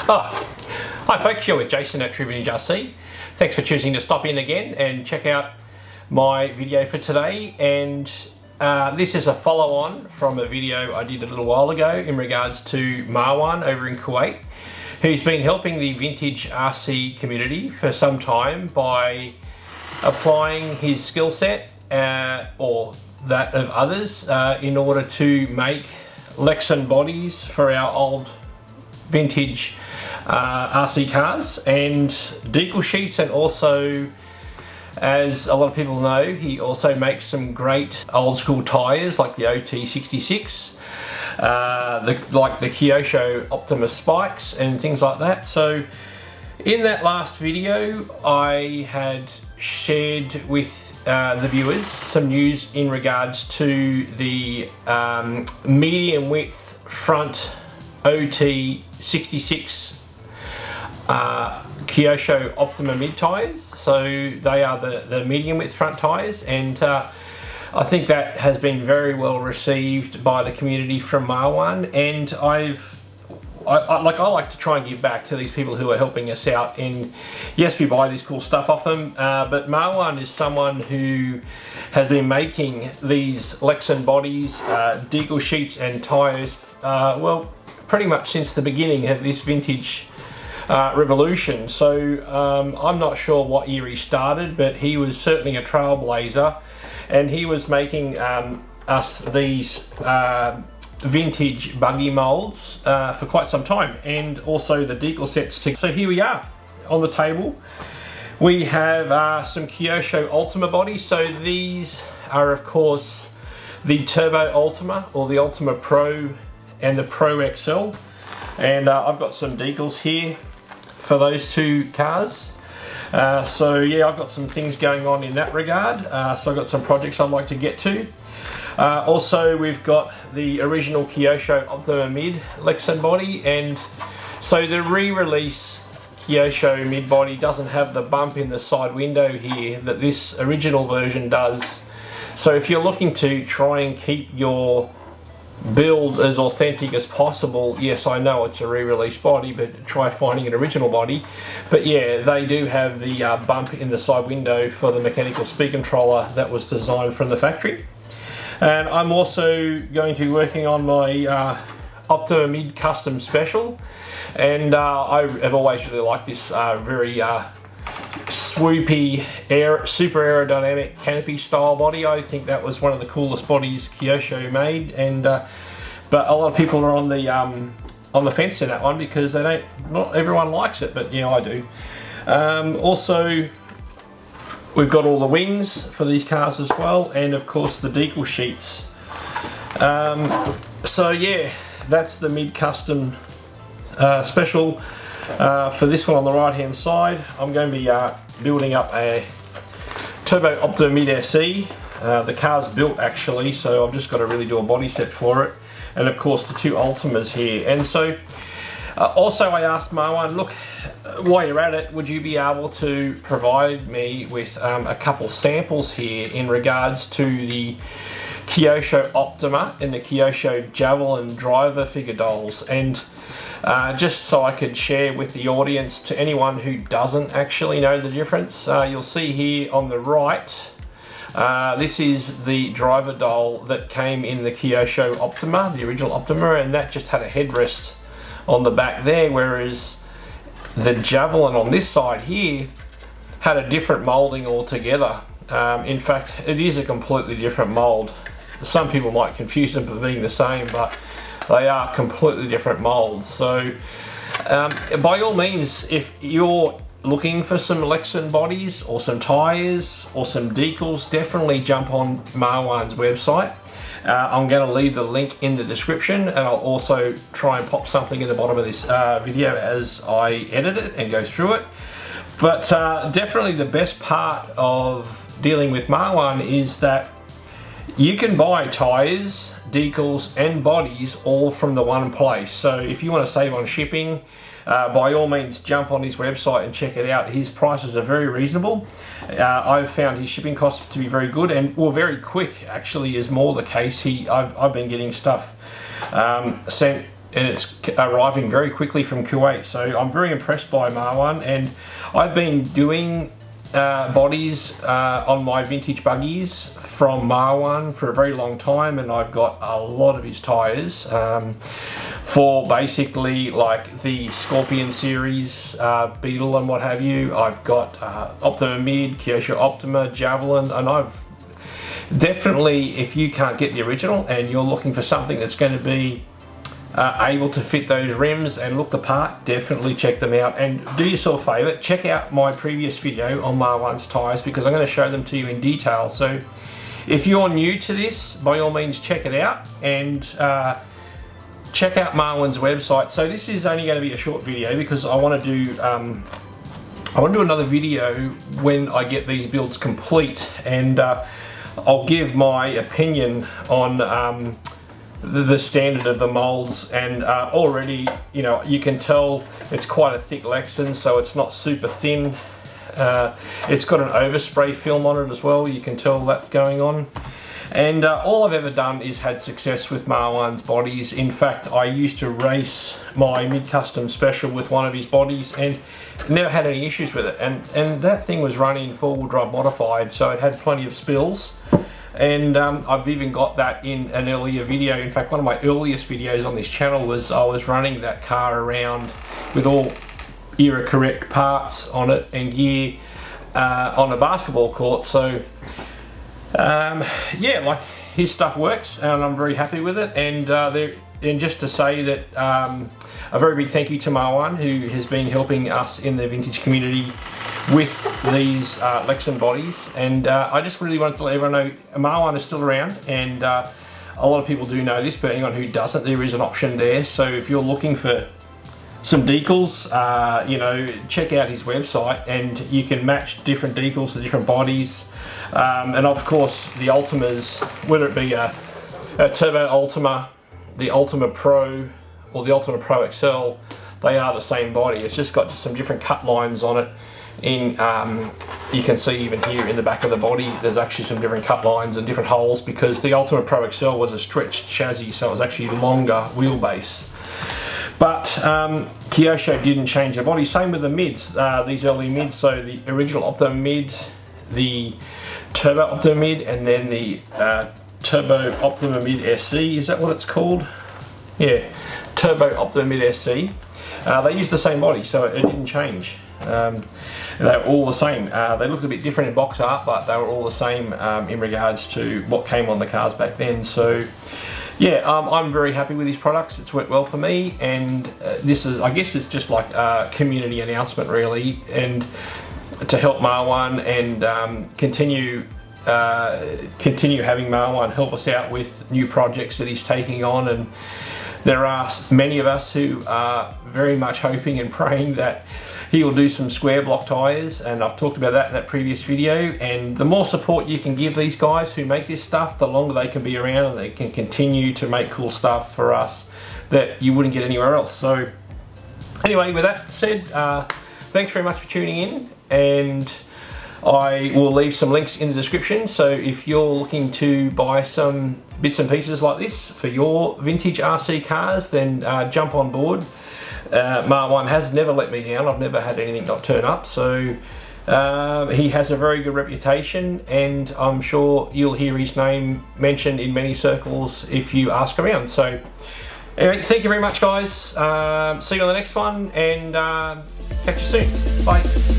Oh, hi folks, you're with Jason at Tribune RC. Thanks for choosing to stop in again and check out my video for today. And this is a follow-on from a video I did a little while ago in regards to Marwan over in Kuwait, who's been helping the vintage RC community for some time by applying his skill set or that of others in order to make lexan bodies for our old vintage RC cars and decal sheets, and also, as a lot of people know, he also makes some great old school tyres like the OT66, like the Kyosho Optima spikes and things like that. So in that last video I had shared with the viewers some news in regards to the medium width front OT66 Kyosho Optima Mid tyres. So they are the medium width front tyres, and I think that has been very well received by the community from Marwan. And I like to try and give back to these people who are helping us out, and yes, we buy this cool stuff off them, but Marwan is someone who has been making these lexan bodies, decal sheets and tyres, well, pretty much since the beginning of this vintage revolution. So I'm not sure what year he started, but he was certainly a trailblazer, and he was making us these vintage buggy molds for quite some time, and also the decal sets too. So here we are on the table. We have some Kyosho Ultima bodies. So these are of course the Turbo Ultima, or the Ultima Pro and the Pro XL, and I've got some decals here for those two cars. So yeah, I've got some things going on in that regard. So I've got some projects I'd like to get to. Also, we've got the original Kyosho Optima Mid lexan body, and so the re-release Kyosho Mid body doesn't have the bump in the side window here that this original version does. So if you're looking to try and keep your build as authentic as possible, yes, I know it's a re-release body, but try finding an original body. But yeah, they do have the bump in the side window for the mechanical speed controller that was designed from the factory. And I'm also going to be working on my Optima Mid Custom Special, and I have always really liked this very swoopy, super aerodynamic canopy style body. I think that was one of the coolest bodies Kyosho made, and but a lot of people are on the fence in that one because not everyone likes it, but yeah, I do. Also, we've got all the wings for these cars as well, and of course the decal sheets. So yeah, that's the Mid Custom Special. For this one on the right hand side, I'm going to be building up a Turbo Optima Mid SE. The car's built actually, so I've just got to really do a body set for it, and of course the two Ultimas here. And so also I asked Marwan, look, while you're at it, would you be able to provide me with a couple samples here in regards to the Kyosho Optima and the Kyosho Javelin driver figure dolls, and just so I could share with the audience, to anyone who doesn't actually know the difference. You'll see here on the right, this is the driver doll that came in the Kyosho Optima, the original Optima, and that just had a headrest on the back there, whereas the Javelin on this side here had a different moulding altogether. In fact, it is a completely different mould. Some people might confuse them for being the same, but they are completely different moulds. So by all means, if you're looking for some lexan bodies or some tyres or some decals, definitely jump on Marwan's website. I'm going to leave the link in the description, and I'll also try and pop something in the bottom of this video as I edit it and go through it. But definitely the best part of dealing with Marwan is that you can buy tyres, decals and bodies all from the one place. So if you want to save on shipping, by all means jump on his website and check it out. His prices are very reasonable. I've found his shipping costs to be very good, and well, very quick actually is more the case. I've been getting stuff sent it's arriving very quickly from Kuwait. So I'm very impressed by Marwan, and I've been doing bodies on my vintage buggies from Marwan for a very long time, and I've got a lot of his tyres for basically like the Scorpion series, Beetle and what have you. I've got Optima Mid, Kyosho Optima, Javelin, and I've definitely, if you can't get the original and you're looking for something that's going to be able to fit those rims and look the part, definitely check them out. And do yourself a favour, check out my previous video on Marwan's tyres, because I'm going to show them to you in detail. So if you're new to this, by all means check it out, and check out Marwan's website. So this is only going to be a short video because I want to do another video when I get these builds complete, and I'll give my opinion on the standard of the molds. And already, you know, you can tell it's quite a thick lexan, so it's not super thin. It's got an overspray film on it as well, you can tell that's going on. And all I've ever done is had success with Marwan's bodies. In fact, I used to race my mid-custom special with one of his bodies and never had any issues with it. And that thing was running four-wheel drive modified, so it had plenty of spills. And I've even got that in an earlier video. In fact, one of my earliest videos on this channel was I was running that car around with all era correct parts on it and gear on a basketball court. So yeah, like, his stuff works and I'm very happy with it. And just to say that a very big thank you to Marwan, who has been helping us in the vintage community with these lexan bodies. And I just really wanted to let everyone know Marwan is still around, and a lot of people do know this, but anyone who doesn't, there is an option there. So if you're looking for some decals, you know, check out his website and you can match different decals to different bodies. And of course the Ultimas, whether it be a Turbo Ultima, the Ultima Pro or the Ultima Pro XL, they are the same body. It's just got some different cut lines on it. You can see even here in the back of the body there's actually some different cut lines and different holes, because the Ultima Pro XL was a stretched chassis, so it was actually longer wheelbase. But Kyosho didn't change the body. Same with the mids, these early mids. So the original Optima Mid, the Turbo Optima Mid, and then the Turbo Optima Mid SC, is that what it's called? Yeah, Turbo Optima Mid SC. They used the same body, so it didn't change. They were all the same. They looked a bit different in box art, but they were all the same in regards to what came on the cars back then. So yeah, I'm very happy with these products. It's worked well for me, and this is, I guess it's just like a community announcement really, and to help Marwan and continue having Marwan help us out with new projects that he's taking on. And there are many of us who are very much hoping and praying that he will do some square block tyres, and I've talked about that in that previous video. And the more support you can give these guys who make this stuff, the longer they can be around and they can continue to make cool stuff for us that you wouldn't get anywhere else. So anyway, with that said, thanks very much for tuning in, and I will leave some links in the description. So if you're looking to buy some bits and pieces like this for your vintage RC cars, then jump on board. Marwan has never let me down. I've never had anything not turn up. So he has a very good reputation, and I'm sure you'll hear his name mentioned in many circles if you ask around. So anyway, thank you very much guys. See you on the next one, and catch you soon. Bye.